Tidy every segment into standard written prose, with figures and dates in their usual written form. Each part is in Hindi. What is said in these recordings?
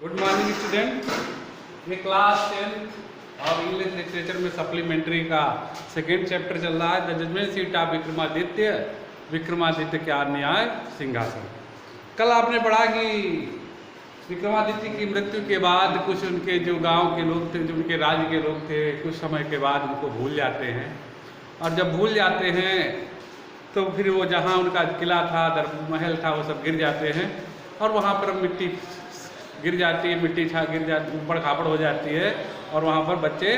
Good morning student. ये क्लास 10 और इंग्लिश लिटरेचर में सप्लीमेंट्री का सेकेंड चैप्टर चल रहा है, the judgement seat of Vikramaditya, Vikramaditya क्या न्याय सिंहासन। कल आपने पढ़ा कि विक्रमादित्य की मृत्यु के बाद कुछ उनके जो गांव के लोग थे, जो उनके राज्य के लोग थे, कुछ समय के बाद उनको भूल जाते हैं, और जब भूल जाते हैं तो फिर वो जहाँ उनका किला था, महल था, वो सब गिर जाते हैं और वहाँ पर मिट्टी गिर जाती है, मिट्टी गिर जाती, ऊबड़ खाबड़ हो जाती है, और वहाँ पर बच्चे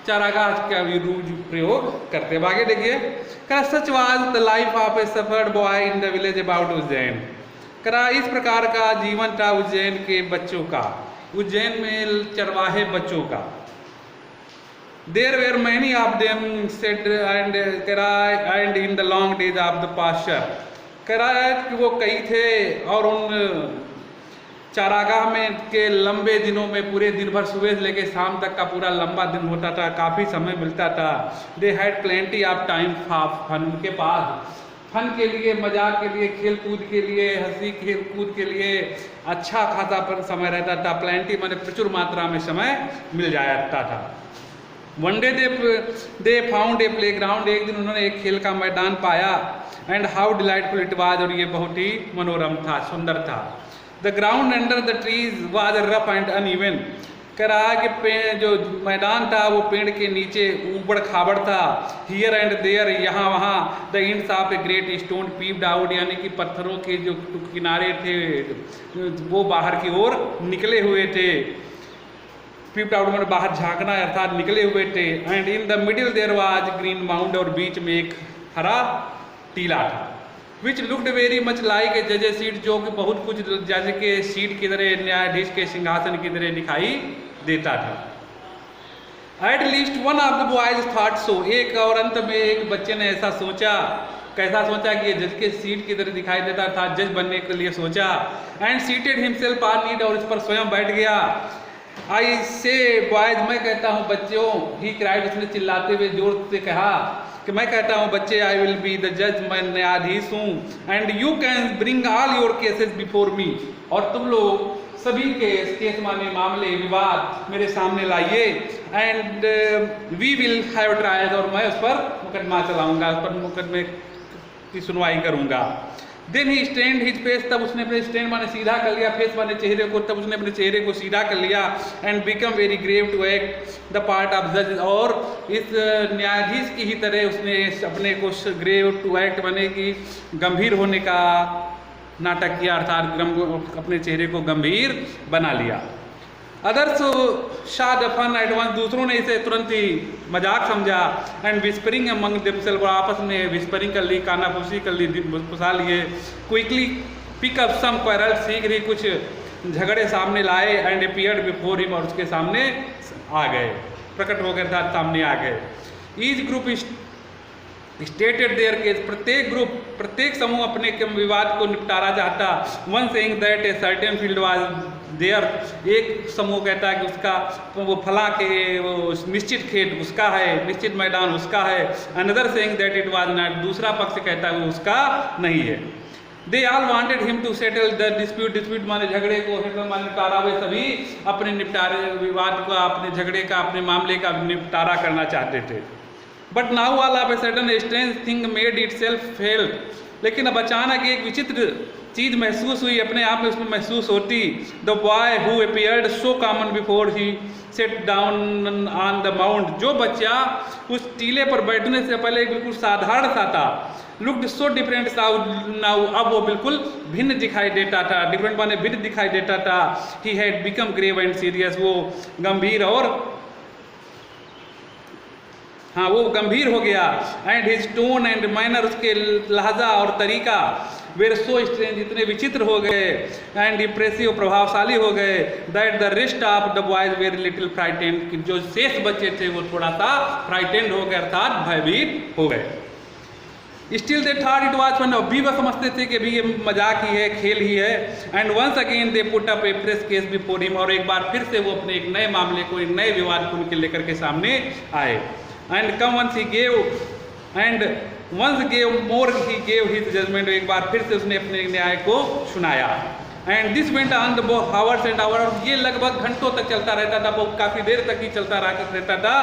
चारागाह का भी रूज प्रयोग करते हैं। आगे देखिए, such was the life of a suffered boy in the village about Ujjain. करा इस प्रकार का जीवन था उज्जैन के बच्चों का, उज्जैन में चरवाहे बच्चों का। There were many of them set and in the long days of the pasture. करा कि वो कई थे और उन चारागाह में के लंबे दिनों में, पूरे दिन भर सुबह से लेकर शाम तक का पूरा लंबा दिन होता था, काफ़ी समय मिलता था। They had plenty of time for fun. उनके पास फन के लिए, मजाक के लिए, खेल कूद के लिए, हंसी खेल कूद के लिए अच्छा खासा पर समय रहता था। प्लेंटी माने प्रचुर मात्रा में समय मिल जाता था। One day they found a play ground. एक दिन उन्होंने एक खेल का मैदान पाया। And how delightful it was. और ये बहुत ही मनोरम था, सुंदर था। The ground under the trees was rough and uneven. कह रहा है कि जो मैदान था वो पेड़ के नीचे ऊबड़ खाबड़ था। हियर एंड देयर, यहाँ वहाँ। The ends of a great stone peeped out, यानी कि पत्थरों के जो किनारे थे वो बाहर की ओर निकले हुए थे। पीप्ड आउट में बाहर झांकना अर्थात निकले हुए थे। And in the middle there was green mound, और बीच में एक हरा टीला था। Which looked very much like a जज सीट, जो कि बहुत कुछ जज के सीट की तरह, न्यायाधीश के सिंहासन की तरह दिखाई देता था। At least one of the boys thought so. एक और अंत में एक बच्चे ने ऐसा सोचा। कैसा सोचा कि ये जज के सीट की तरह दिखाई देता था, जज बनने के लिए सोचा। And seated himself on it, और इस पर स्वयं बैठ गया। आई से बॉयज, मैं कहता हूँ बच्चों, ही क्राइड, उसने चिल्लाते हुए जोर से कहा कि मैं कहता हूँ बच्चे, आई विल बी द जज, मैं न्यायाधीश हूँ। And you can bring all your cases before me, और तुम लोग सभी केस माने मामले, विवाद मेरे सामने लाइए। And we will have trial, और मैं उस पर मुकदमा चलाऊंगा, उस पर मुकदमे की सुनवाई करूंगा। Then he stand his face, तब उसने अपने स्टैंड माने सीधा कर लिया, फेस माने चेहरे को, तब उसने अपने चेहरे को सीधा कर लिया। And become very grave to act the part of जज, और इस न्यायाधीश की ही तरह उसने अपने को ग्रेव टू एक्ट माने कि गंभीर होने का नाटक किया, अर्थात अपने चेहरे को गंभीर बना लिया। Others saw fun at once, दूसरों ने इसे तुरंत ही मजाक समझा। एंड विस्परिंग अमंग देमसेल्फ, आपस में विस्परिंग कर ली, कानाफूसी कर ली, फुसा लिए। Quickly pick up some quarrel, शीघ्र ही कुछ झगड़े सामने लाए। एंड अपीयर्ड बिफोर हिम, और उसके सामने आ गए, प्रकट होकर था, सामने आ गए। Each group stated their case, प्रत्येक ग्रुप, प्रत्येक समूह अपने विवाद को निपटारा चाहता। One saying that a certain field was their, एक समूह कहता है कि उसका वो फला के वो निश्चित खेत उसका है, निश्चित मैदान उसका है। Another saying that it was not, दूसरा पक्ष कहता है वो उसका नहीं है। They all wanted him to settle the dispute, dispute माने झगड़े को, माने निपटारा, वे सभी अपने निपटारे विवाद का, अपने झगड़े का, अपने मामले का निपटारा करना चाहते थे। But now all of a sudden strange thing made it self felt, लेकिन अब अचानक एक विचित्र चीज महसूस हुई, अपने आप में उसमें महसूस होती। The boy who appeared so common before he set down on the mount, जो बच्चा उस टीले पर बैठने से पहले बिल्कुल साधारण सा था, लुक्ड सो डिफरेंट नाउ, अब वो बिल्कुल भिन्न दिखाई देता था। डिफरेंट माने भिन्न दिखाई देता था। He had become grave and serious, वो गंभीर और वो गंभीर हो गया। And his tone and manner, उसके लहजा और तरीका, वेर सो स्ट्रेंज, इतने विचित्र हो गए। एंड इम्प्रेसिव, प्रभावशाली हो गए। That the rest of the boys very little frightened, जो शेष बच्चे थे वो थोड़ा सा फ्राइटेंड हो गए, अर्थात भयभीत हो गए। Still they thought it was fun, अभी वह समझते थे कि भी ये मजाक ही है, खेल ही है। And once again they put up a fresh case before him, और एक बार फिर से वो अपने एक नए मामले को, एक नए विवाद को उनके लेकर के सामने आए। And come once he gave, and once gave more he gave his judgement, एक बार फिर से उसने अपने न्याय को सुनाया। And this went on the hours and hour, ये लगभग घंटों तक चलता रहता था, वो काफ़ी देर तक ही चलता रहता था।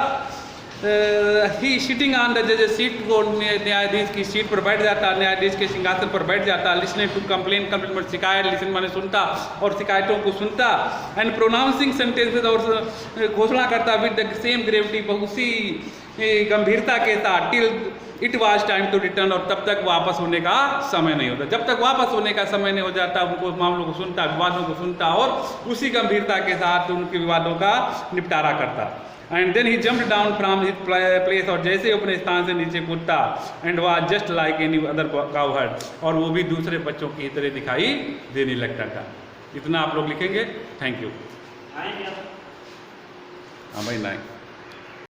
ही सिटिंग ऑन द जजेस सीट, वो न्यायाधीश की सीट पर बैठ जाता, न्यायाधीश के सिंहासन पर बैठ जाता। लिसनिंग टू कंप्लेन, कंप्लेन पर शिकायत, लिसन माने सुनता और शिकायतों को सुनता। एंड प्रोनाउंसिंग सेंटेंसेस, और घोषणा करता विद द सेम ग्रेविटी, उसी गंभीरता के साथ। Till it was time to return, और तब तक वापस होने का समय नहीं होता। जब तक वापस होने का समय नहीं हो जाता, उनको मामलों को सुनता, विवादों को सुनता और उसी गंभीरता के साथ उनके विवादों का निपटारा करता। And then he jumped down from his place, और जैसे अपने स्थान से नीचे कूदता, and was just like any other cowherd, और वो भी दूसरे बच्चों की तरह दिखाई देने लगता था। इतना आप लोग लिखेंगे। Thank you. हाँ भाई नाइक।